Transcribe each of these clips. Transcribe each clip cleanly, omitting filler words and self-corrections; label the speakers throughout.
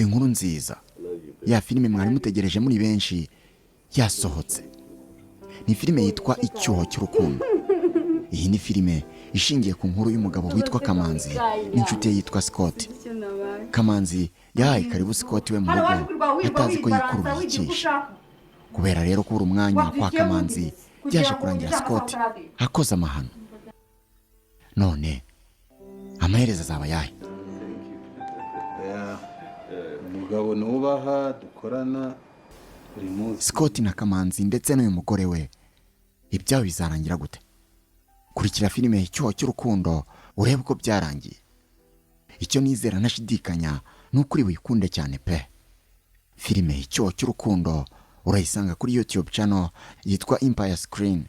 Speaker 1: inkuru nziza ya filime mwari mutegereje muri benshi yasohotse. Ni filime yitwa Icyuho cy'urukundo. Iyi ni filime ishingiye ku nkuru y'umugabo witwa Kamanzi n'inshuti ye yitwa Scott. Kamanzi yahaye karibu Scott we mu rugo atazi ko yikurura icyisha. Kubera rero kubura umwanya kwa Kamanzi byaje kurangira Scott akoze amahano. None amaherezo azaba yahe?
Speaker 2: Umugabo nubaha dukorana buri munsi.
Speaker 1: Scott na Kamanzi ndetse n'uyu mugore we ibyaho bizarangira gute? Kurikira filime Icyuho cy'urukundo urebe uko byarangiye. Icyo nizera ntashidikanya n'ukuri wikunde cyane pe. Filime Icyuho cy'urukundo urayisanga kuri YouTube channel yitwa Empire Screen.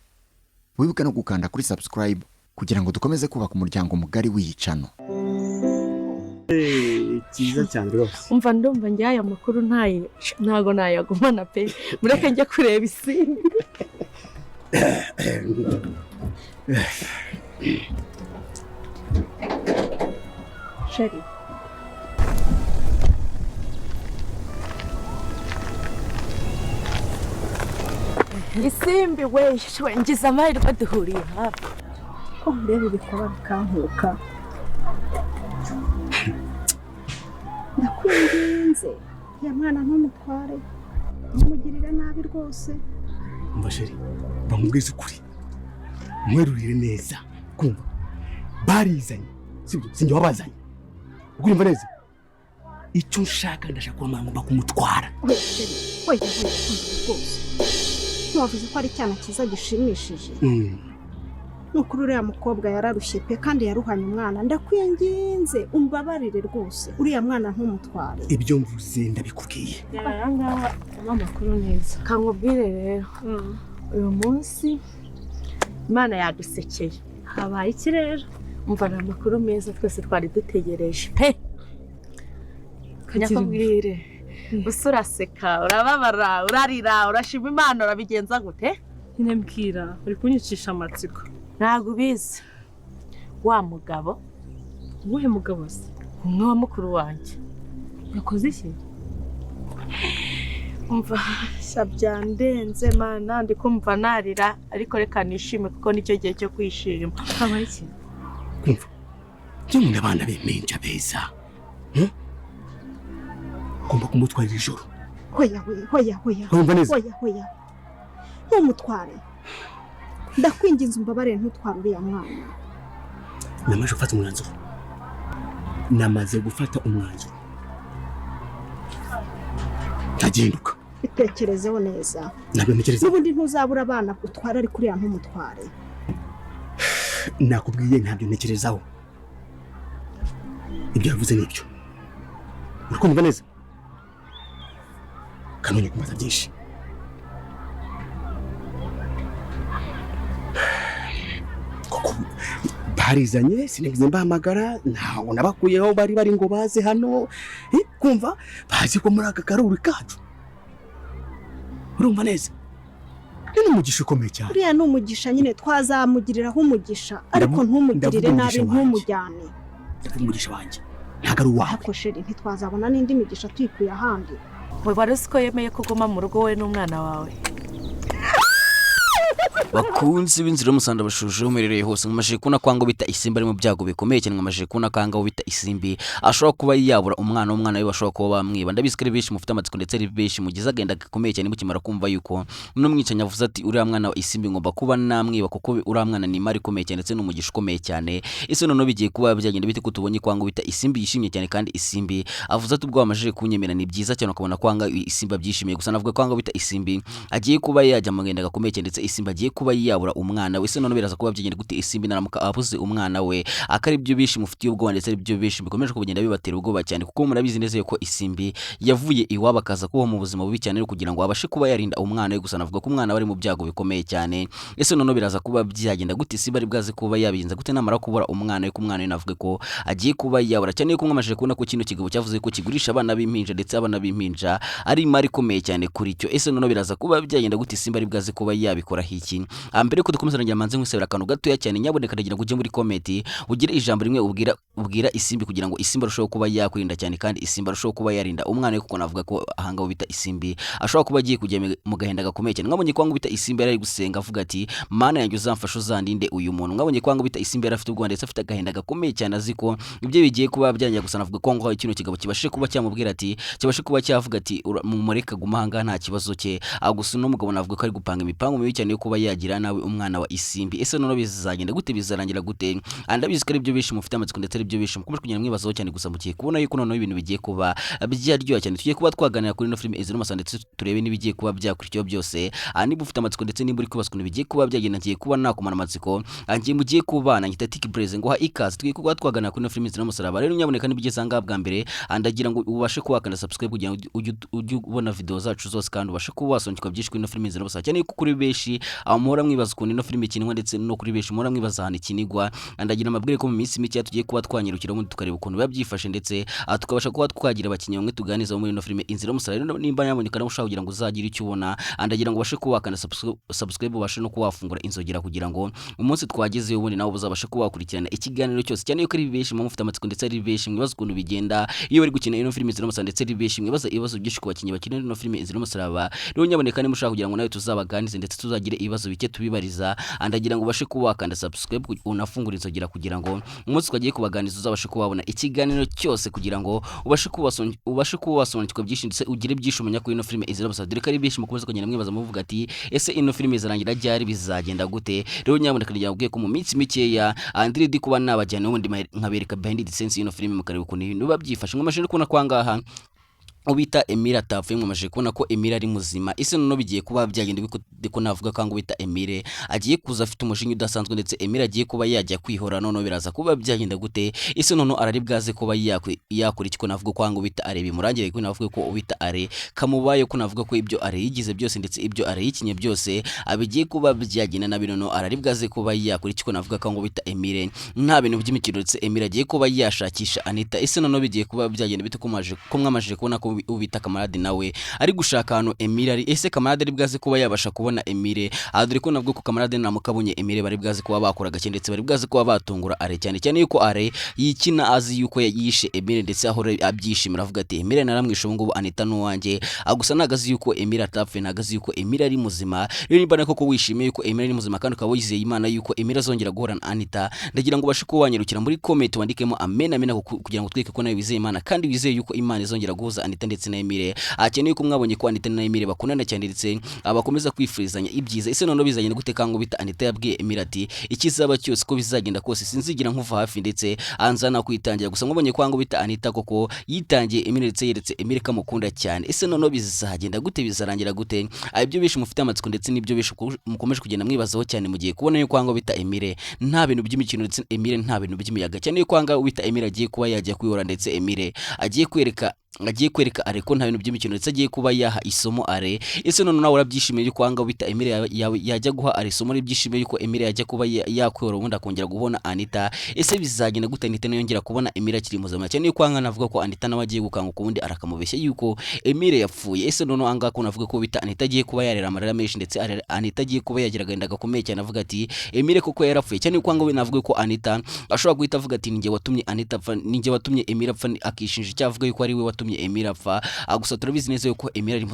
Speaker 1: Wibuke no gukanda kuri subscribe kugira ngo dukomeze kubaka umuryango mugari w'iyi channel.
Speaker 3: Cyiza cyane rwose.
Speaker 4: Umva ndumva njya makuru ntago nayagumana pe. Mureke njye kureba isimbi. Sheri. Isimbi we ngize amahirwe duhuriye hafi.
Speaker 5: Ko mbere bikaba bikankuka. Ndakwinginze ya mwana ntumutware umugirira nabi rwose.
Speaker 3: Umva Sheri, bamubwiza ukuri mwerurire neza kumva barizanye sibyo sinjye wabazanye ukumva neza icyo nshaka ndashaka kwamanga kumutwara.
Speaker 5: Oya rwose ntiwavuze ko ari cyana cyiza gishimishije. Nukuri uriya mukobwa yararushye pe kandi yaruhanye umwana. Ndakwinginze umbabarire rwose uriya mwana ntumutware.
Speaker 3: Ibyo mvuze ndabikubwiye.
Speaker 4: Yaranga amakuru neza. Kankubwire rero uyu munsi Imana yadusekeye. Habaye iki rero? Umva amakuru meza twese twari dutegereje pe. Nyakubwire usuraseka urababara urarira urashima Imana urabigenza gute?
Speaker 6: Nyine mbwira uri kunyicisha amatsiko.
Speaker 4: Ntago ubizi wa mugabo.
Speaker 6: Uwuhe mugabo se?
Speaker 4: Umwe wa mukuru wanjye.
Speaker 6: Yakoze iki?
Speaker 4: Umva sabyandenze Mana ndi kumva narira ariko reka nishime kuko nicyo gihe cyo kwishima.
Speaker 6: Habaye iki?
Speaker 3: Kumva cyumwe abana b'impinja beza kumva kumutwarira ijoro.
Speaker 5: Hoya.
Speaker 3: Umva neza.
Speaker 5: Hoya. Ntumutware. Ndakwinginze umbabarire ntutware uriya mwana.
Speaker 3: Namaze gufata umwanzuro. Ndagenduka.
Speaker 5: Bitekerezeho neza.
Speaker 3: Nabyo ntekereza.
Speaker 5: N'ubundi ntuzabura abana utwara ari kuriya ntumutware.
Speaker 3: Nakubwiye ntabyo ntekerezaho. Ibyo yavuze nibyo. Urakumva neza? Kanonye kumaza byinshi. Barizanye sinigeze mbahamagara ntawo nabakuyeho bari ngo baze hano kumva bazi ko muri aka karuri kacu. Urumva neza? Ni umugisha ukomeye cyane.
Speaker 5: Uriya ni umugisha nyine twazamugiriraho umugisha ariko ntumugirire nabi ntumujyane.
Speaker 3: Umugisha wanjye ntago ari uwawe.
Speaker 5: Ariko Sheri ntitwazabona n'indi migisha tuyikuye ahandi.
Speaker 4: We warasi ko yemeye kuguma mu rugo we n'umwana wawe.
Speaker 7: Bakunzi b'inzira y'umusanda bashuje umerereye hose nkamashije kuna kwanga bita isimbi ari mu byago bikomeye cyane nkamashije kuna kanga bita isimbi ashobora kuba yabura umwana we bashobora kuba bamwiba. Ndabisikere bishi mufite amatsiko ndetse ari bishi mugize agenda gakomeye cyane mukimara kumva yuko muno mwicanya avuze ati uriya mwana wa isimbi ngomba kuba namwiba kuko uriya mwana ni mari komeye cyane ndetse n'umugisha ukomeye cyane. Ese none bigiye kuba byagenda bite kutubonye kwanga bita isimbi yishimye cyane kandi isimbi avuze ati ubwo amajije kunyemera ni byiza cyane ukabona kwanga isimbi byishimiye gusa navuga kwanga bita isimbi agiye kuba yajya amagenda gakomeye cyane ndetse isimbi agiye kuba yabura umwana we. Se none biraza kuba byigenda gute isimbi naramuka abuze umwana we akari byo bishi mufitiye ubwo ndetse ari byo bishi bikomeje kugenda bibatera ubwoba cyane kuko murabizi neza yuko isimbi yavuye iwaba akaza kuba mu buzima bubi cyane kugira ngo abashe kuba yarinda umwana we gusa navuga ko umwana bari mu byago bikomeye cyane. Ese none biraza kuba byagenda gute isimbi ari bwaze kuba yabigenza gute namara kubura umwana we ku mwana we navuga ko agiye kuba yabura cyane yuko mwamashije kubona ko kino kigabo cyavuze ko kigurisha abana b'impinja ndetse abana b'impinja ari mari komeye cyane kuri cyo. Ese none biraza kuba byagenda gute isimbi ari bwaze kuba yabikora hiki iki mbere ko dukomeza ngira manze nkwisabira akantu gatoya cyane nyaboneka ndagira ngo ujye muri comment ugire ijambo rimwe ubwira isimbi kugira ngo isimbi arusheho kuba yakwirinda cyane kandi isimbi arusheho kuba yarinda umwana we kuko navuga ko ahanga bita isimbi ashobora kuba agiye kujya mu gahenda gakomeye cyane mwabonye ko bita isimbi yari gusenga avuga ati mana yanjye uzamfasha uzandinde uyu muntu mwabonye ko bita isimbi yari afite ubwo ndetse afite agahenda gakomeye cyane aziko ibyo bigiye kuba byanjye gusa navuga ko ngo kino kigabo kibashe kuba cyamubwira ati kibashe kuba cyavuga ati mumureka gumahanga nta kibazo cye gusa no mugabo navuga ko ari gupanga imipango mibi cyane yo kuba yagira nawe umwana wa isimbi ese none bizagenda gute bizarangira gute andabizi ko ari byo bishi mufite amatsiko ndetse ari byo bishi mukomeje kugira mwibazaho cyane gusa mukiye kubona yuko noneho ibintu bigiye kuba byaryoha cyane tugiye kuba twaganira kuri no filime Izira Masanda ndetse turebe nibigiye kuba byakurikiyeho byose niba ufite amatsiko ndetse nimba uri kubaswa bigiye kuba byagenda ngiye kuba nakumana amatsiko ngiye mugiye kubana ngita Tiki Blaze ngo ha ikaze tugiye kuba twaganira kuri no filime Izira Masanda rero nyaboneka nibigeze anga bwa mbere ndagira ngo ubashe kuwakanda subscribe kugira ngo ujye ubona video zacu zose kandi ubashe kuba wasonjwa byinshi kuri no filime Izira Masanda cyane yuko kuri beshi amahora mwibaza ukuntu no filime ikinwa ndetse no kuri beshi muhora mwibaza ahantu ikinigwa ndagira amabwire ko mu minsi mike tugiye kuba twanyirukira mu tukareba ukuntu biba byifashe ndetse tukabasha kuba twagira abakinnyi bamwe tuganiza muri no filime Inzira y'Umusaraba rero nimba yaboneka no ushaka kugira ngo uzagire icyo ubona ndagira ngo ubashe kuba wakanda subscribe ubashe no kuba wafungura inzogera kugira ngo umunsi twagezeyo ubundi nawe uzabashe kuba wakurikirana ikiganiro cyose cyane yuko ari beshi mufite amatsiko ndetse ari beshi mwibaza ukuntu bigenda iyo bari gukina ino filime Inzira y'Umusaraba ndetse ari beshi mwibaza ibibazo byinshi ku bakinnyi bakina ino filime Inzira y'Umusaraba rero nyaboneka ni mushaka kugira ngo nawe tuzabaganize ndetse tuzagire ibibazo bike tubibariza ndagira ngo ubashe kuba wakanda subscribe unafungura inzogera kugira ngo umunsi twagiye kubaganiza uzabashe kuba wabona ikiganiro cyose kugira ngo ubashe kuba wasobanukirwa byinshi ndetse ugire byinshi umenya kuri ino filime Izira Y'Umusaraba dore ko ari byinshi mukomeza kugenda mwibaza muvuga ati ese ino filime izarangira ryari bizagenda gute rero nyaboneka ndagira ngo ko mu minsi mikeya ndiridi kuba nabajyana ubundi nkabereka behind the scenes ino filime mukareba ukuntu ibintu biba byifashe nk'amashini kubona kwangaha ubita Emile atapfuye mwamaje kubona ko Emile ari muzima ise none bigiye kuba byagenda biko navuga kango bita Emile agiye kuza afite umushinga udasanzwe ndetse Emile agiye kuba yajya kwihora none biraza kuba byagenda gute ise none arari bwaze kuba yakora iki ko navuga kwango bita are bimurangire ko navuga ko ubita are kamubaye ko navuga ko ibyo are yigize byose ndetse ibyo are yikinye byose abigiye kuba byagenda na bino arari bwaze kuba yakora iki ko navuga kango bita Emile nta bintu by'imikino ndetse Emile agiye kuba yashakisha Anita ise none bigiye kuba byagenda bite ko mwamaje kubona ko ubita Kamarade nawe ari gushaka hano Emile ari ese Kamarade ari bwaze kuba yabasha kubona Emile dore ko navuga ko Kamarade namukabonye Emile bari bwaze kuba bakora gake ndetse bari bwaze kuba batungura are cyane cyane yuko are yikina azi yuko yishe Emile ndetse aho abyishimira avuga ati Emile naramwishe ngo Anita nuwanjye agusa nagazi yuko Emile atapfe nagazi yuko Emile ari muzima rero nimba nako ko wishimiye yuko Emile ari muzima kandi ukaba wizeye Imana yuko Emile azongera guhura na Anita ndagira ngo bashe kuwanyirukira muri comment wandikemo amen kugira ngo tweke ko nawe wizeye Imana kandi wizeye yuko Imana izongera guhuza Anita ndetse na Emile akeneye ko mwabonye ko Anita na Emile bakundana cyane ndetse abakomeza kwifurizanya ibyiza ese none bizagenda gute kango bita Anita yabwiye Emile ati ikizaba cyose ko bizagenda kose sinzigira nkuva hafi ndetse anzana kwitangira gusa mwabonye kwango bita Anita koko yitangiye Emile ndetse yeretse Emile kamukunda cyane ese none bizagenda gute bizarangira gute ibyo bishi mufite amatsiko ndetse nibyo bishi mukomeje kugenda mwibazaho cyane mugiye kubona yuko kwango bita Emile nta bintu by'imikino ndetse Emile nta bintu by'imiyaga cyane yuko kwango bita Emile agiye kuba yajya kwihora ndetse Emile agiye kwereka are ko nta bintu by'imikino ndetse agiye kuba yaha isomo are ese none nawe urabyishimiye yuko anga bita Emile yajya guha are isomo n'ibyishimiye yuko Emile yajya kuba yakwihora ubundi akongera kubona Anita ese bizagenda gute Anita yongera kubona Emile akiri muzima cyane yuko anga navuga ko Anita nawe agiye gukanguka ubundi arakamubeshya yuko Emile yapfuye ese none anga ko navuga ko bita Anita agiye kuba yarera amarira menshi ndetse Anita agiye kuba yagira agenda gakomeye cyane avuga ati Emile koko yarapfuye cyane yuko anga navuga ko Anita ashobora guhita avuga ati ninjye watumye Anita apfa ninjye watumye Emile apfa akishinja cyavuga yuko ari we watumye Emile apfa gusa turabizi neza yuko Emile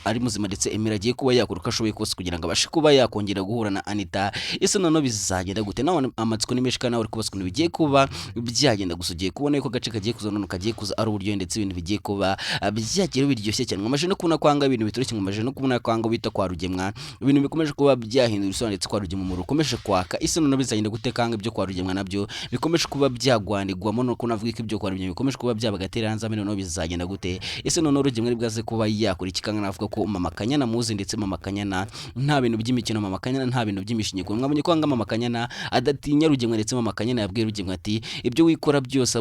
Speaker 7: ari muzima ndetse Emile agiye kuba yakuruka ashoboye kose kugira ngo abashe kuba yakongera guhura na Anita ese none bizagenda gute nawe amatsiko nimeshika nawe kubaswa bigiye kuba byagenda gusa ugiye kubona yuko gace kagiye kuza none kagiye kuza ari uburyo ndetse ibintu bigiye kuba byagira biryoshye cyane mwamaje no kubona kwanga ibintu bitoroshye mwamaje no kubona kwanga bita kwa Rugemwa ibintu bikomeje kuba byahindura isura ndetse kwa Rugemwa mu rukomeje kwaka ese none bizagenda gute kanga ibyo kwa Rugemwa nabyo bikomeje kuba byagwanirwamo no kunavuga ko ibyo kwa Rugemwa bikomeje kuba byabagatera hanze amene no bizagenda gute ese none Rugemwa ari bwaze kuba yakora ikikanga navuga ko Mama Kanyana muzi ndetse Mama Kanyana nta bintu by'imikino Mama Kanyana nta bintu by'imishinyiko mwabonye ko anga Mama Kanyana adatinya Rugemwa ndetse Mama Kanyana yabwiye Rugemwa ati ibyo wikora byose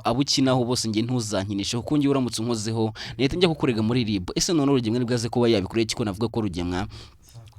Speaker 7: abukinaho bose ngiye ntuzankinisha kuko ngiye uramutse unkozeho nete njya kukurega muri RIB ese none Rugemwa ari bwaze kuba yabikoreye kiko navuga ko Rugemwa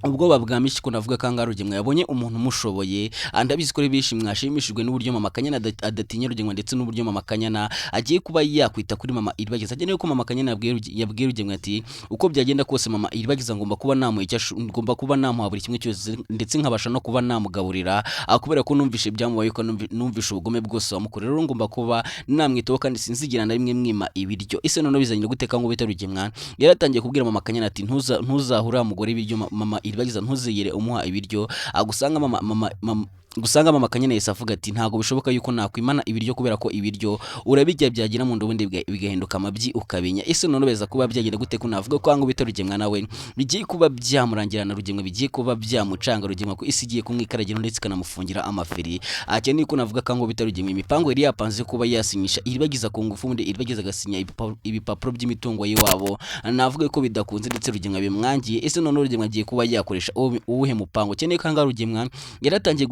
Speaker 7: ubwoba bwa Mishiko navuga kanga Rugemwe yabonye umuntu umushoboye, ndabizi ko benshi mwashimishijwe n'uburyo mama Kanyana adatinya Rugemwe ndetse n'uburyo mama Kanyana agiye kuba yakwita kuri mama Iribagiza. Ageneye ko mama Kanyana yabwiye Rugemwe ati uko byagenda kose mama Iribagiza ngomba kuba ngomba kuba namuha buri kimwe cyose ndetse nkabasha no kuba namugaburira, kubera ko numvishe byamubaye ko numvishe ubugome bwose wamukorera, rero ngomba kuba namwitaho kandi sinzigira na rimwe mwima ibiryo. Ese none bizanye guteka ngo bita Rugemwe yaratangiye kubwira mama Kanyana ati ntuzahura mugore ibiryo mama Iribagiza ntuzigere umuha ibiryo, gusanga mama Kanyana yese avuga ati ntago bishoboka yuko nakwimana ibiryo kubera ko ibiryo urabijya byagira mu ndobundi bigahinduka amabyi ukabenya. Ese none beza kuba byagenda gute ko navuga ko ngo bita Rugemwe nawe bigiye kuba byamurangirana Rugemwe bigiye kuba byamucanga Rugemwe ko isi igiye kumwikaragera ndetse kanamufungira amaferi. Akeneye ko navuga ko ngo bita Rugemwe imipango yari yapanze kuba yasinyisha Iribagiza ku ngufu ndi Iribagiza agasinya ibipapuro by'imitungo yiwabo, navuga ko bidakunze ndetse Rugemwe bimwangiye. Ese none Rugemwe agiye kuba yakoresha uwuhe mupango? Keneye kanga Rugemwe yaratangiye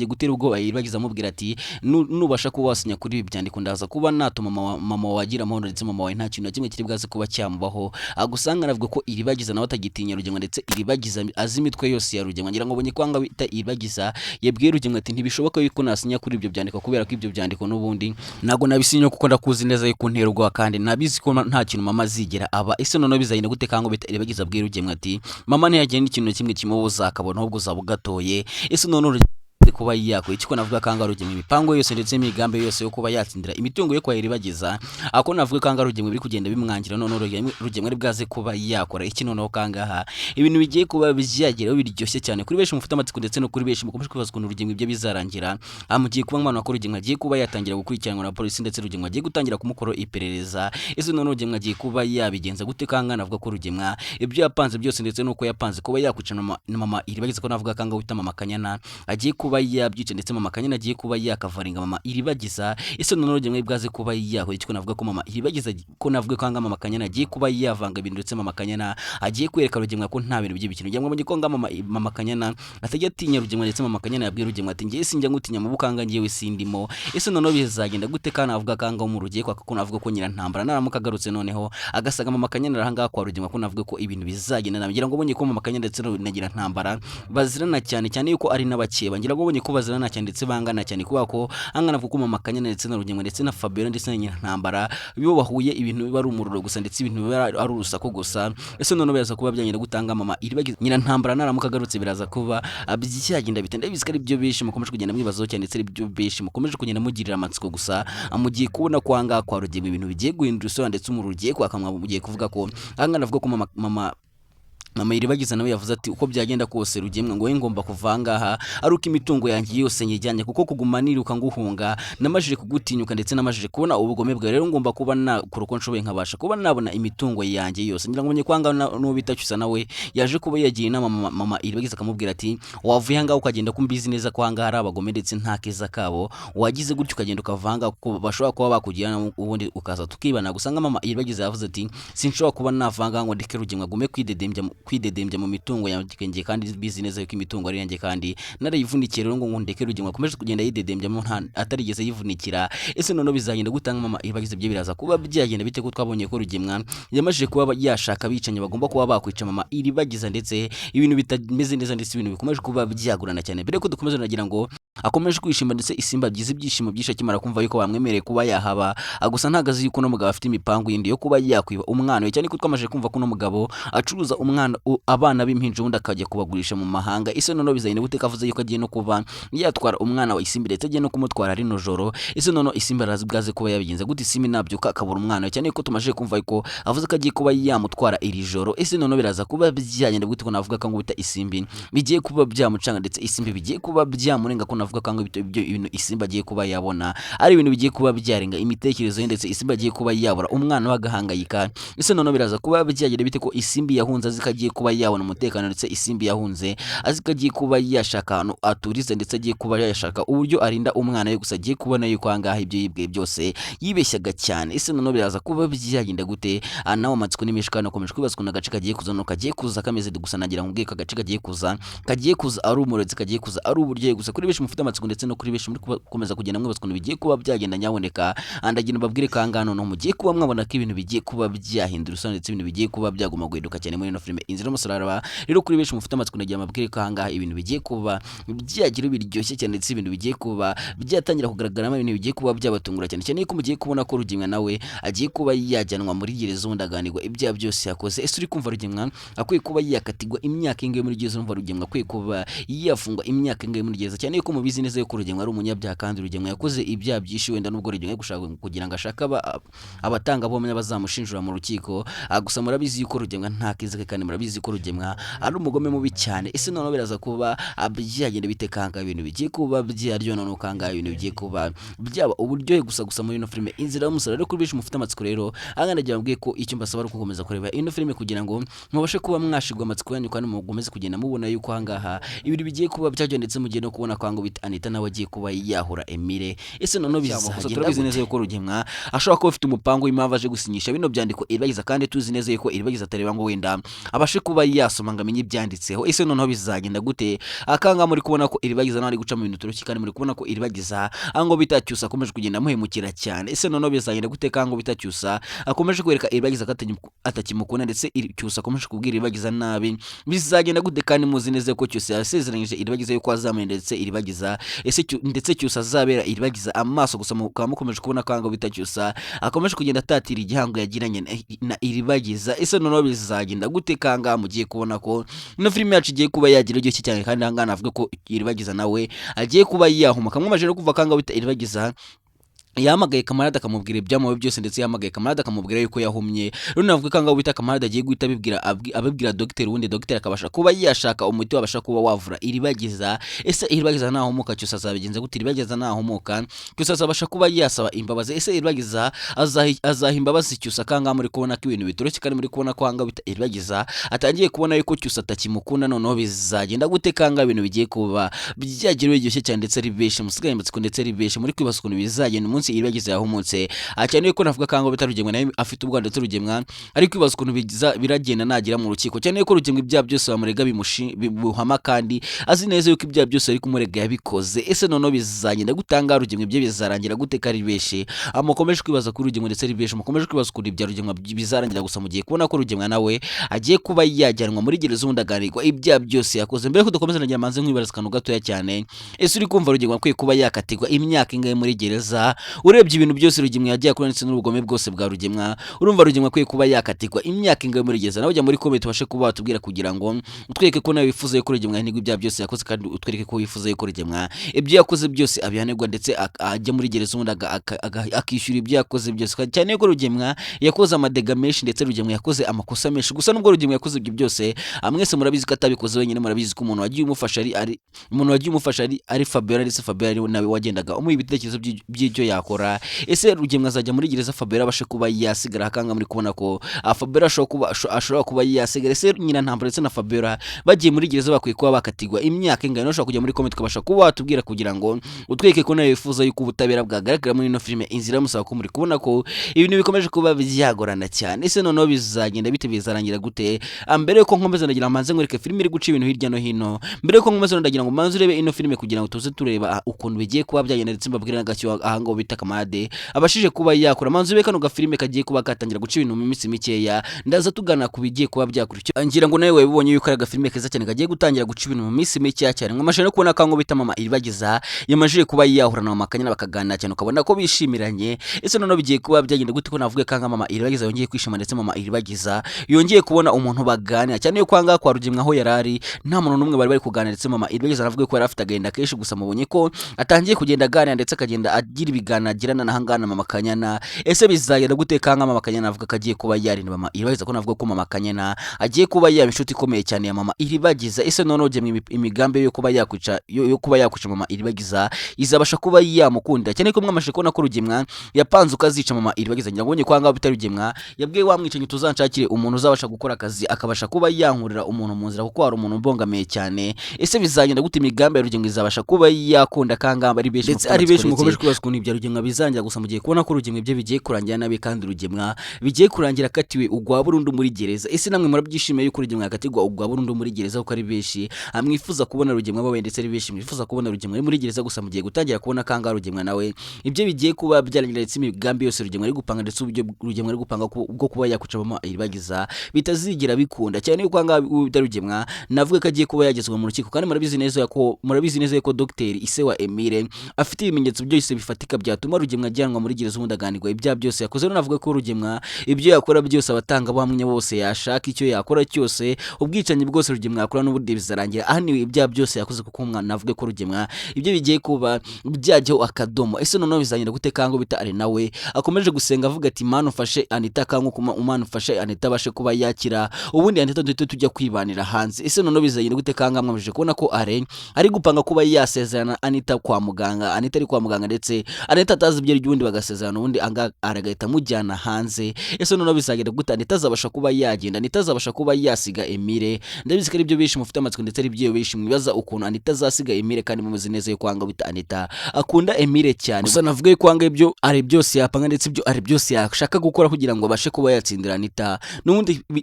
Speaker 7: gutera ubwoba Iribagiza amubwira ati nubasha kuba wasinya kuri ibi byandiko ndaza kuba natuma mama wagira amahoro ndetse mama wawe nta kintu na kimwe kiri bwaze kuba cyamubaho. Agusanga navuga ko Iribagiza nawe atagitinya Rugemwe ndetse Iribagiza azi imitwe yose ya Rugemwe. Ngira ngo bonye kwanga bita Iribagiza yabwiye Rugemwe ati ntibishoboka yuko nasinya kuri ibyo byandiko kubera ko ibyo byandiko n'ubundi nago nabisinya kuko ndakuzi neza yuko nterwa kandi nabizi ko nta kintu mama zigera aba. Ese none bizagenda gute kango bita Iribagiza abwiye Rugemwe ati mama ntiyagenda ikintu kimwe kimubuza akabona ahubwo uzabugatoye. Ese none kuba yakwe icyo navuga kanga Rugemwe imipango yose ndetse imigambi yose yo kuba yatsindira imitungo yo kwa Iribagiza, ako navuga kanga Rugemwe biri kugenda bimwangira none Rugemwe ari bwaze kuba yakora iki noneho kangaha ibintu bigiye kuba byageraho biryoshye cyane kuri benshi mufite amatsiko ndetse no kuri benshi mukomeje kwibaza ukuntu Rugemwe ibyo bizarangira. Amugiye kuba mwana wa Rugemwe agiye kuba yatangira gukurikiranwa na polisi ndetse Rugemwe agiye gutangira kumukoro iperereza. Ese none Rugemwe agiye kuba yabigenza gute kanga navuga ko Rugemwe ibyo yapanze byose ndetse nuko yapanze kuba yakwicana mama Iribagiza ko navuga kanga wita mama Kanyana agiye kuba yabyice ndetse mama Kanyana agiye kuba yakavaringa mama Iribagiza. Ese none Rugemwe bwaze kuba yakora icyo navuga ko mama Iribagiza ko navuga kanga mama Kanyana agiye kuba yavanga ibintu ndetse mama Kanyana agiye kwereka Rugemwe ko nta bintu by'ibikino ngira ngo konga mama Kanyana atajya atinya Rugemwe ndetse mama Kanyana yabwiye Rugemwe ati ngiye sinjya ngutinya mu bukanga ngiye sindimo. Ese none bizagenda gute kana avuga kanga mu rugiye kwa ko navuga ko nyira ntambara naramuka garutse noneho agasaga mama Kanyana arahanga kwa Rugemwe ko navuga ko ibintu bizagenda ngira ngo bonye ko mama Kanyana ndetse nagira ntambara bazirana cyane yuko ari n'abakeba. Ngira ngo bonye ko bazirana cyane ndetse bangana cyane kuba ko angana kuko mama Kanyana ndetse na Rugemwe ndetse na Fabiola ndetse na nyira ntambara bibo bahuye ibintu biba ari umururo gusa ndetse ibintu biba ari urusako gusa. Ese none byaza kuba byagenda gutanga mama Iribagiza nyira ntambara naramuka garutse biraza kuba byagenda bitende bizikari byo bishi mukomeje kugenda mwibazo cyane ndetse ibyo bishi mukomeje kugenda mugirira amatsiko gusa amugiye kubona kwanga kwa Rugemwe ibintu bigiye guhindura isura ndetse umururo ugiye kwakamwa mugiye kuvuga ko angana avuga ko mama Iribagiza nawe yavuze ati uko byagenda kose Rugemwe ngo ngomba kuvangaha aruko imitungo yanjye yose nyijyanye kuko kuguma niruka nguhunga namajije kugutinyuka ndetse namajije kubona ubugome bwa rero ngomba kuba na kuruko nshoboye nkabasha kuba nabona imitungo yanjye yose. Ngira ngo menye kwanga no bitacyusa nawe yaje kuba yagiye na mama Iribagiza akamubwira ati wavuye hanga ukagenda kumbizi neza kwanga hari abagome ndetse nta keza kabo wagize gutyo ukagenda ukavanga kuko bashobora kuba bakugira ubundi ukaza tukibana gusanga mama Iribagiza yavuze ati sinshobora kuba navanga ngo ndeke Rugemwe agume kwidedembya mu mitungo yanjye kandi bizi neza yuko imitungo ari yanjye kandi narayivunikiye rero ngo ndeke Rugemwe akomeje kugenda yidedembya mu atarigeze yivunikira. Ese none bizagenda gutanga mama Iribagiza byo biraza kuba byagenda bite ko twabonye ko Rugemwe yamajije kuba yashaka bicanye bagomba kuba bakwica mama Iribagiza ndetse ibintu bitameze neza ndetse ibintu bikomeje kuba byagurana cyane. Mbere ko dukomeza nagira ngo akomeje kwishima ndetse isimba byize ibyishimo byisha kimara kumva yuko bamwemereye kuba yahaba gusa ntagazi yuko no mugabo afite imipango yindi yo kuba yakwiba umwana we cyane ko twamaje kumva ko no mugabo acuruza umwana abana b'impinja undi akajya kubagurisha mu mahanga. Ese none bizagenda gute kavuze yuko agiye no kuba yatwara umwana wa Isimbi ndetse agiye no kumutwara ari nojoro. Ese none Isimbi arazibwaze kuba yabigenza gute Isimbi nabyuka akabura umwana we cyane ko tumaje kumva yuko avuze ko agiye kuba yamutwara iri joro. Ese none biraza kuba byagenda gute ko navuga ko ngo bita Isimbi bigiye kuba byamucanga ndetse Isimbi bigiye kuba byamurenga ko navuga ko ibyo ibintu Isimbi agiye kuba yabona ari ibintu bigiye kuba byarenga imitekerezo ye ndetse Isimbi agiye kuba yabura umwana wagahangayika. Ese none biraza kuba byagenda bite ko Isimbi yahunze azikagiye kuba yabona umutekano ndetse Isimbi yahunze azikagiye kuba yashaka ahantu aturize ndetse agiye kuba yashaka uburyo arinda umwana we gusa agiye kubona yuko angaha ibyo yibwe byose yibeshyaga cyane. Ese none biraza kuba byagenda gute nawe amatsiko n'imishikano akomeje kwibazwa na gace kagiye kuza no kagiye kuza kameze gusa nagira ngo ubweka gace kagiye kuza ari umurezi kagiye kuza ari uburyo gusa kuri benshi mufite mufite amatsiko ndetse no kuri benshi muri gukomeza kugenda mwibaza ukuntu bigiye kuba byagenda nyaboneka, ndagira mbabwire kangano no mugiye kuba mwabona ko ibintu bigiye kuba byahindura usanga ndetse ibintu bigiye kuba byaguma guhinduka cyane muri ino filime Inzira y'umusaraba. Rero kuri benshi mufite amatsiko ndagira mbabwire kanga ibintu bigiye kuba byagira biryoshye cyane ndetse ibintu bigiye kuba byatangira kugaragaramo ibintu bigiye kuba byabatungura cyane cyane ko mugiye kubona ko Rugemwa nawe agiye kuba yajyanwa muri gereza undaganirwa ibyaha byose yakoze. Ese uri kumva Rugemwa akwiye kuba yakatigwa imyaka ingahe muri gereza? Umva Rugemwa akwiye kuba yafungwa imyaka ingahe muri gereza, cyane ko mubizi neza ko Rugemwa ari umunyabyaha kandi Rugemwa yakoze ibyaha byinshi, wenda nubwo Rugemwa gushaka kugira ngo ashaka abatanga bomenya bazamushinjura mu rukiko. Gusa murabizi yuko Rugemwa nta kiza kandi murabizi ko Rugemwa ari umugome mubi cyane. Ese none biraza kuba byagenda bitekanga ibintu bigiye kuba byaryo none ukanga ibintu bigiye kuba byaba uburyohe gusa muri ino filime Inzira y'umusaraba. Rero kuri benshi mufite amatsiko rero nagira mbwiye ko icyo mbasaba ari gukomeza kureba ino filime kugira ngo mubashe kuba mwashigwa amatsiko yanyu kandi mugomeze kugenda mubona yuko hangaha ibintu bigiye kuba byagenda ndetse mugiye no kubona kwango bita Anita nawe agiye kuba yahura Emile. Ese none bizagenda turabizi neza yuko Rugemwa ashobora kuba afite umupango w'impamvu aje gusinyisha bino byandiko Iribagiza, kandi tuzi neza yuko Iribagiza atareba ngo wenda abashe kuba yasoma ngo amenye ibyanditseho. Ese noneho bizagenda gute? Akanga muri kubona ko Iribagiza nawe ari guca mu bintu turuki kandi muri kubona ko Iribagiza ango bitacyusa akomeje kugenda muhemukira cyane. Ese noneho bizagenda gute? Kango bitacyusa akomeje kwereka Iribagiza atakimukunda ndetse Cyusa akomeje kubwira Iribagiza nabi. Bizagenda gute? Kandi muzi neza ko Cyusa yasezeranyije Iribagiza yuko azamuye ndetse Iribagiza ndetse Cyusa azabera Iribagiza amaso gusa mukomeje kubona kango bitacyusa akomeje kugenda atatira igihango yagiranye na Iribagiza. Ese noneho bizagenda gute? Kanga mugiye kubona ko ino filime yacu igiye kuba yagira iryo cyane kandi hangana avuga ko Iribagiza nawe agiye kuba yahuma. Kamwe amajero kuva kanga bita Iribagiza yamagaye Kamarade akamubwira ibyamuwe byose ndetse yamagaye Kamarade akamubwira yuko yahumye. Rero navuga kanga bita Kamarade agiye guhita abibwira dogiteri, wundi dogiteri akabasha kuba yashaka umuti wabasha kuba wavura Iribagiza. Ese Iribagiza nahumuka Cyusa azabigenza gute? Iribagiza nahumuka Cyusa azabasha kuba yasaba imbabazi. Ese Iribagiza azaha imbabazi Cyusa? Kanga muri kubona ko ibintu bitoroshye kandi muri kubona ko hanga bita Iribagiza atangiye kubona yuko Cyusa atakimukunda. Noneho bizagenda gute? Kanga ibintu bigiye kuba byagira biryoshye cyane ndetse ari benshi musigaye amatsiko ndetse ari benshi muri kwibaza ukuntu bizagenda umunsi Iribagiza yahumutse. Cyane ko navuga kango bita Rugemwa nawe afite ubwa ndetse Rugemwa ari kwibaza ukuntu biragenda nagira mu rukiko, cyane ko Rugemwa ibyaha byose bamurega bimuhama kandi azi neza yuko ibyaha byose ari kumurega yabikoze. Ese noneho bizagenda gutanga Rugemwa ibyo bizarangira gute? Kari benshi amukomeje kwibaza kuri Rugemwa ndetse ari benshi mukomeje kwibaza kuri ibya Rugemwa bizarangira gusa mugiye kubona ko Rugemwa nawe agiye kuba yajyanwa muri gereza undaganirwa ibyaha byose yakoze. Mbere ko dukomeza nagira manze nkwibaza kanu gatoya cyane, ese uri kumva Rugemwa akwiye kuba yakatirwa imyaka ingahe muri gereza? Urebye ibintu byose Rugemwa yagiye akora ndetse n'ubugome bwose bwa Rugemwa, urumva Rugemwa akwiye kuba yakatirwa imyaka ingahe muri gereza? Nawe ujya muri comment ubashe kuba watubwira kugira ngo utwereke ko nawe wifuza yuko Rugemwa ntigwa ibyaha byose yakoze kandi utwereke ko wifuza yuko Rugemwa ibyo yakoze byose abihanirwa ndetse ajya muri gereza undi akishyura ibyo yakoze byose, cyane ko Rugemwa yakoze amadega menshi ndetse Rugemwa yakoze amakosa menshi. Gusa nubwo Rugemwa yakoze ibyo byose mwese murabizi ko atabikoze wenyine, murabizi ko umuntu wagiye umufasha ari Fabiola ndetse Fabiola nawe wagendaga umuha ibitekerezo by'icyo yakora. Ese Rugemwa azajya muri gereza Fabiola abashe kuba yasigara? Akanga muri kubona ko Fabiola ashobora kuba yasigara. Ese nyina Ntambara ndetse na Fabiola bagiye muri gereza bakwiye kuba bakatigwa imyaka ingana? Ushobora kujya muri comment ukabasha kuba watubwira kugira ngo utweke ko nawe wifuza yuko ubutabera bwagaragara muri ino filime Inzira y'umusaraba, ko muri kubona ko ibintu bikomeje kuba byagorana cyane. Ese noneho bizagenda bite? Bizarangira gute? Mbere yuko nkomeza ndagira manze nkwereke filime iri guca ibintu hirya no hino. Mbere yuko nkomeza ndagira ngo manze urebe ino filime kugira ngo tuze tureba ukuntu bigiye kuba byagenda ndetse mbabwira n'agacyo ahango bita Kamarade abashije kuba yakora. Manze ube kano gafilime kagiye kuba katangira guca ibintu mu minsi mikeya, ndaza tugana ku bigiye kuba byakurikira. Ngira ngo nawe wabibonye yuko ari agafilime keza cyane kagiye gutangira guca ibintu mu minsi mikeya cyane. Nkamashije no kubona kango bita Mama Iribagiza yamajije kuba yahura na Mama Kanyana bakaganira cyane ukabona ko bishimiranye. Ese noneho bigiye kuba byagenda gute ko navuga kanga Mama Iribagiza yongeye kwishima ndetse Mama Iribagiza yongeye kubona umuntu baganira, cyane yuko hanga kwa Rugemwa aho yarari nta muntu numwe bari kuganira ndetse Mama Iribagiza aravuga ko yari afite agenda kenshi. Gusa mubonye ko atangiye kugenda aganira ndetse akagenda agira ibiganiro agirana na hangana Mama Kanyana. Ese bizagenda gute? Kanga Mama Kanyana avuga ko agiye kuba yarinda Mama Iribagiza, ko navuga ko Mama Kanyana agiye kuba yaba inshuti ikomeye cyane ya Mama Iribagiza. Ese noneho Rugemwa imigambi yo kuba yakwica Mama Iribagiza izabasha kuba yamukunda, cyane ko mwamashe kubona ko Rugemwa yapanze ukazica Mama Iribagiza. Ngira ngo bonye kwanga bitari Rugemwa yabwiye wamwicanyi tuzanshakire umuntu uzabasha gukora akazi akabasha kuba yankurira umuntu mu nzira kuko hari umuntu mbongamiye cyane. Ese bizagenda gute? Imigambi ya Rugemwa izabasha kuba yakunda? Kanga ari benshi ndetse ari benshi mukomeje kwibaza ukuntu ibya Rugemwa rugemwa bizangira gusa mugiye kubona ko rugemwe bye bigiye kurangira nabi kandi rugemwa bigiye kurangira akatiwe ugwa burundu muri gereza. Ese namwe murabyishimiye yuko rugemwa akatigwa ugwa burundu muri gereza kuko ari benshi amwifuza kubona rugemwa bawe ndetse ari benshi mwifuza kubona rugemwa muri gereza gusa mugiye gutangira kubona kanga rugemwa nawe ibyo bigiye kuba byarangira ndetse imigambi yose rugemwa ari gupanga ndetse uburyo rugemwa ari gupanga ubwo kuba yakucamo iribagiza bitazigira bikunda cyane yuko anga rugemwa navuga ko agiye kuba yagezwa mu rukiko kandi murabizi neza ko Dr. Ise wa Emile afite ibimenyetso byose bifatika byatuma rugemwa ajyanwa muri gereza umundaganirwa ibya byose yakoze. Navuga ko rugemwa ibyo yakora byose abatanga buhamya bose yashaka icyo yakora cyose ubwicanyi bwose rugemwa yakora n'ubundi bizarangira ahaniwe ibya byose yakoze kuko umwana navuga ko rugemwa ibyo bigiye kuba byajyaho akadomo. Ese noneho bizanyira gute kango bita ari nawe akomeje gusenga avuga ati Mana ufashe Anita kango kuma umana ufashe Anita bashe kuba yakira ubundi Anita duhite tujya kwibanira hanze. Ese noneho bizanyira gute kanga mwamije kubona ko ari gupanga kuba yasezerana Anita kwa muganga, Anita ari kwa muganga ndetse Anita atazi ibyo ry'ubundi bagasezerana ubundi anga aragahita mujyana hanze. Ese noneho bizagenda gute Anita azabasha kuba yagenda, Anita azabasha kuba yasiga Emile. Ndabizi ko ari byo bishi mufite amatsiko ndetse ari byo bishi mwibaza ukuntu Anita azasiga Emile kandi muzi neza yo kwanga bita Anita akunda Emile cyane. Gusa navuga ko kwanga ibyo ari byose yapanga ndetse ibyo ari byose yashaka gukora kugira ngo abashe kuba yatsindira Anita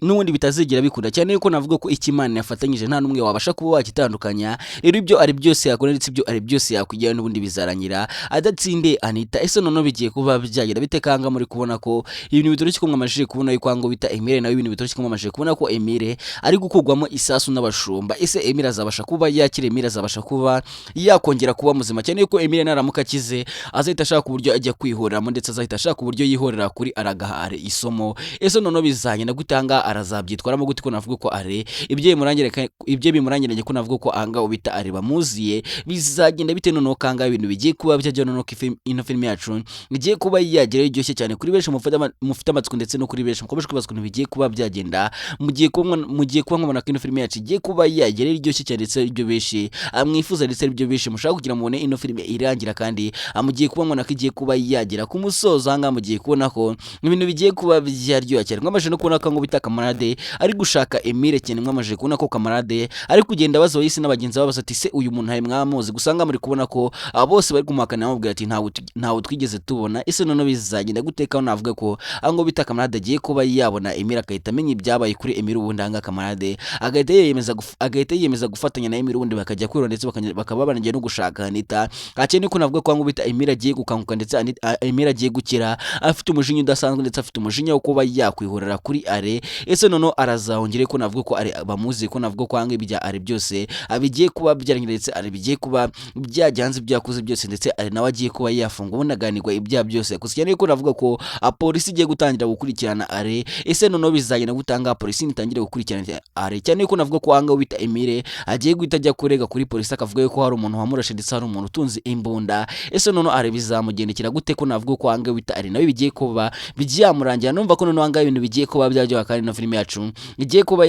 Speaker 7: n'ubundi bitazigira bikunda cyane yuko navuga ko ikimana yafatanyije nta numwe wabasha kuba wakitandukanya. Rero ibyo ari byose yakora ndetse ibyo ari byose yakwigira n'ubundi bizarangira adatsinde Anita. Ese noneho bigiye kuba byagira bitekanga muri kubona ko ibintu bitoroshye ko mwamashije kubona yuko kwango bita Emile nawe ibintu bitoroshye ko mwamashije kubona ko Emile ari gukugwamo isasu n'abashumba. Ese Emile azabasha kuba yakira, Emile azabasha kuba yakongera kuba muzima cyane yuko Emile naramuka akize azahita ashaka uburyo ajya kwihoreramo ndetse azahita ashaka uburyo yihorera kuri aragahare isomo. Ese noneho bizanye na gutanga arazabyitwaramo gute ko navuga ko are ibyo bimurangiranye ko navuga ko anga ubita are bamuziye bizagenda bite noneho kanga ibintu bigiye kuba byajya noneho ino film yacu bigiye kuba yagerayo iryoshye cyane kuri benshi mufite amatsiko ndetse no kuri benshi mukomeje kwibazwa ibintu bigiye kuba byagenda mugiye kuba nkubona ko ino film yacu igiye kuba yagerayo iryoshye cyane ndetse ibyo benshi amwifuza ndetse ibyo benshi mushaka kugira mubone ino film irangira kandi mugiye kuba nkubona ko igiye kuba yagera ku musozo hanga mugiye kubona ko ibintu bigiye kuba byaryoha cyane. Mwamaje no kubona ko ngo bita Kamarade ari gushaka Emile cyane, mwamaje kubona ko Kamarade ari kugenda bazo yisi n'abagenzi babaza ati se uyu muntu hari mwamuzi gusanga muri kubona ko bose bari kumukana bamubwira ati ntawe twigeze tubona. Ese none bizagenda guteka navuga ko ngo bita Kamarade agiye kuba yabona Emile akahita amenya ibyabaye kuri Emile ubundi hanga Kamarade agahita yiyemeza gufatanya na Emile ubundi bakajya kwirwa ndetse bakaba banagiye no gushaka Anita. Akene ko navuga ko ngo bita Emile agiye gukanguka ndetse Emile agiye gukira afite umujinya udasanzwe ndetse afite umujinya wo kuba yakwihorera kuri are. Ese none arazahongere ko navuga ko are bamuzi ko navuga ko hanga ibya are byose abigiye kuba byarangira ndetse are bigiye kuba byajyanze byakuze byose ndetse are nawe agiye kuba yafunga ubunaganirwa ibya byose gusa cyane ko navuga ko polisi igiye gutangira gukurikirana are. Ese none bizagenda gutanga polisi itangire gukurikirana are cyane ko navuga ko hanga wita Emile agiye guhita ajya kurega kuri polisi akavuga ko hari umuntu wamurashe ndetse hari umuntu utunze imbunda. Ese none are bizamugendekera gute ko navuga ko hanga wita are nawe bigiye kuba bijyamurangira numva ko none hanga ibintu bigiye kuba byajya kandi na film yacu igiye kuba